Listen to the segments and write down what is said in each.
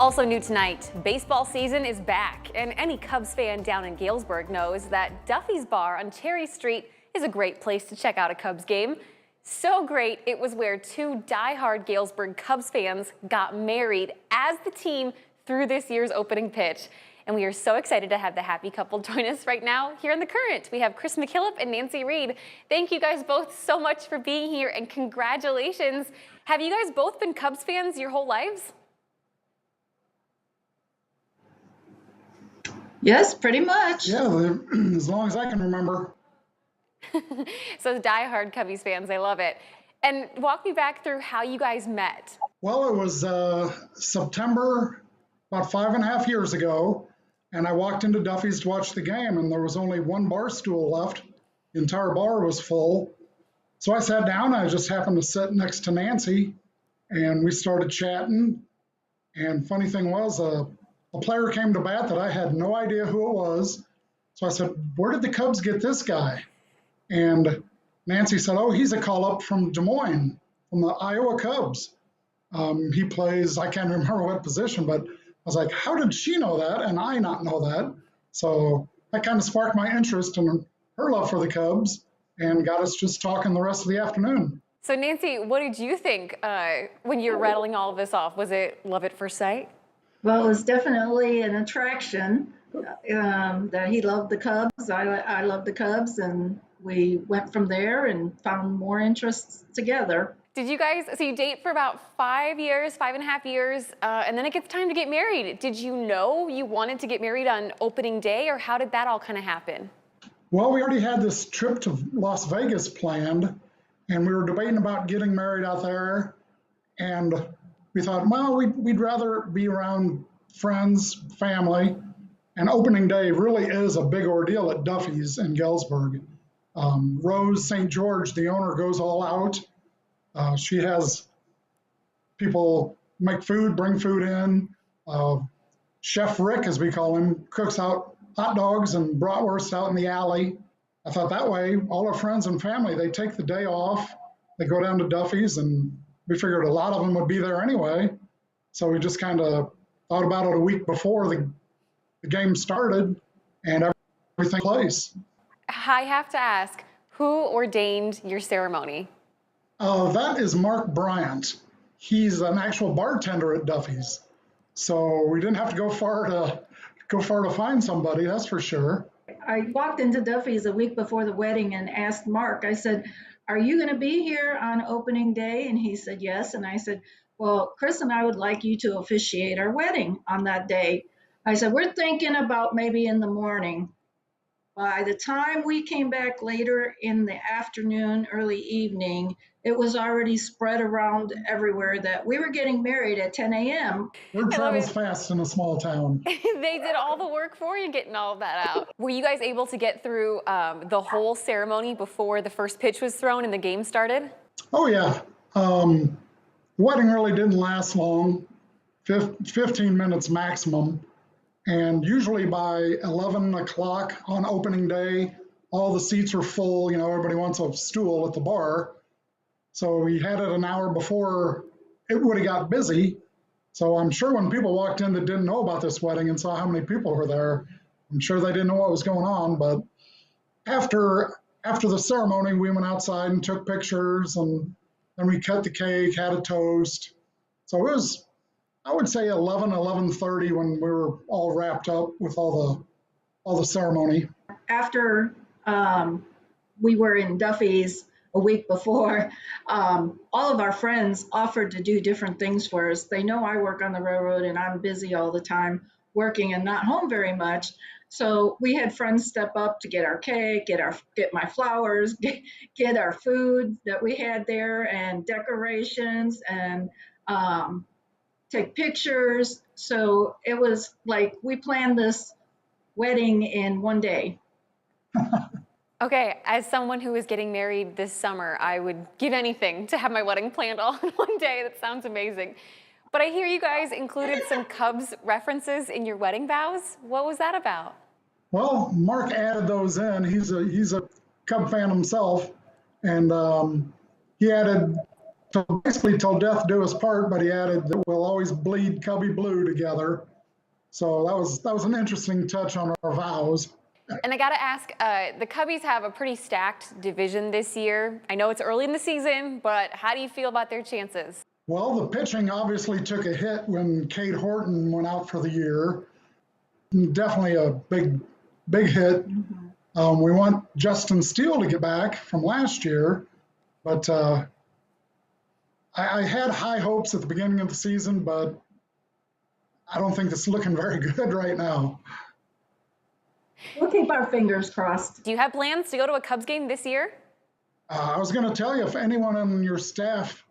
Also new tonight, baseball season is back, and any Cubs fan down in Galesburg knows that Duffy's Bar on Cherry Street is a great place to check out a Cubs game. So great, it was where two die-hard Galesburg Cubs fans got married as the team threw this year's opening pitch. And we are so excited to have the happy couple join us right now here in the Current. We have Chris McKillip and Nancy Reed. Thank you guys both so much for being here, and congratulations. Have you guys both been Cubs fans your whole lives? Yes, pretty much. Yeah, as long as I can remember. So die-hard Cubbies fans, I love it. And walk me back through how you guys met. Well, it was September, about 5.5 years ago, and I walked into Duffy's to watch the game, and there was only one bar stool left. The entire bar was full. So I sat down, and I just happened to sit next to Nancy, and we started chatting. And funny thing was, a player came to bat that I had no idea who it was. So I said, "Where did the Cubs get this guy?" And Nancy said, "Oh, he's a call-up from Des Moines, from the Iowa Cubs. He plays," I can't remember what position, but I was like, how did she know that and I not know that? So that kind of sparked my interest in her love for the Cubs and got us just talking the rest of the afternoon. So Nancy, what did you think when you were rattling all of this off? Was it love at first sight? Well, it was definitely an attraction that he loved the Cubs. I loved the Cubs, and we went from there and found more interests together. Did you guys, so you date for about 5 years, 5.5 years, and then it gets time to get married. Did you know you wanted to get married on opening day, or how did that all kind of happen? Well, we already had this trip to Las Vegas planned, and we were debating about getting married out there. And we thought, well, we'd rather be around friends, family, and opening day really is a big ordeal at Duffy's in Galesburg. Rose St. George, the owner, goes all out. She has people make food, bring food in. Chef Rick, as we call him, cooks out hot dogs and bratwurst out in the alley. I thought that way, all our friends and family, they take the day off, they go down to Duffy's, and we figured a lot of them would be there anyway. So we just kind of thought about it a week before the game started, and everything took place. I have to ask, who ordained your ceremony? That is Mark Bryant. He's an actual bartender at Duffy's. So we didn't have to go far to find somebody, that's for sure. I walked into Duffy's a week before the wedding and asked Mark, I said, "Are you going to be here on opening day?" And he said, "Yes." And I said, "Well, Chris and I would like you to officiate our wedding on that day." I said, "We're thinking about maybe in the morning." By the time we came back later in the afternoon, early evening, it was already spread around everywhere that we were getting married at 10 a.m. Word travels fast in a small town. They did all the work for you, getting all of that out. Were you guys able to get through the whole ceremony before the first pitch was thrown and the game started? Oh, yeah. The wedding really didn't last long, 15 minutes maximum. And usually by 11 o'clock on opening day, all the seats are full. You know, everybody wants a stool at the bar. So we had it an hour before it would have got busy. So I'm sure when people walked in that didn't know about this wedding and saw how many people were there, I'm sure they didn't know what was going on. But after the ceremony, we went outside and took pictures, and then we cut the cake, had a toast. So it was, I would say 11:30 when we were all wrapped up with all the ceremony. After we were in Duffy's a week before, all of our friends offered to do different things for us. They know I work on the railroad and I'm busy all the time working and not home very much. So we had friends step up to get our cake, get my flowers, get our food that we had there, and decorations, and take pictures. So it was like we planned this wedding in one day. Okay, as someone who is getting married this summer, I would give anything to have my wedding planned all in one day. That sounds amazing. But I hear you guys included some Cubs references in your wedding vows. What was that about? Well, Mark added those in. He's a Cub fan himself, and he added So basically, till death do us part, but he added that we'll always bleed Cubby blue together. So that was an interesting touch on our vows. And I gotta ask, the Cubbies have a pretty stacked division this year. I know it's early in the season, but how do you feel about their chances? Well, the pitching obviously took a hit when Cade Horton went out for the year. Definitely a big hit. We want Justin Steele to get back from last year, but I had high hopes at the beginning of the season, but I don't think it's looking very good right now. We'll keep our fingers crossed. Do you have plans to go to a Cubs game this year? I was going to tell you, if anyone on your staff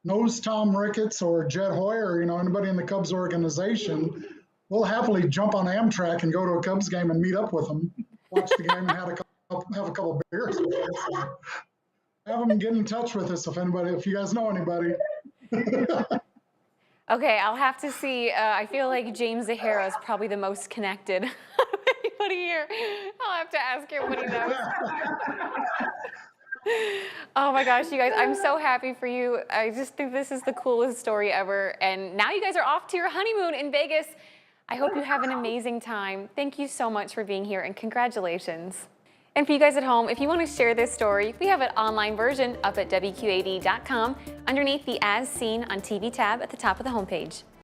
knows Tom Ricketts or Jed Hoyer, anybody in the Cubs organization, we'll happily jump on Amtrak and go to a Cubs game and meet up with them, watch the game, and have a couple beers with us. Have them get in touch with us if you guys know anybody. Okay, I'll have to see. I feel like James Zahara is probably the most connected of anybody here. I'll have to ask him what he knows. Oh my gosh, you guys, I'm so happy for you. I just think this is the coolest story ever. And now you guys are off to your honeymoon in Vegas. I hope you have an amazing time. Thank you so much for being here and congratulations. And for you guys at home, if you want to share this story, we have an online version up at WQAD.com underneath the As Seen on TV tab at the top of the homepage.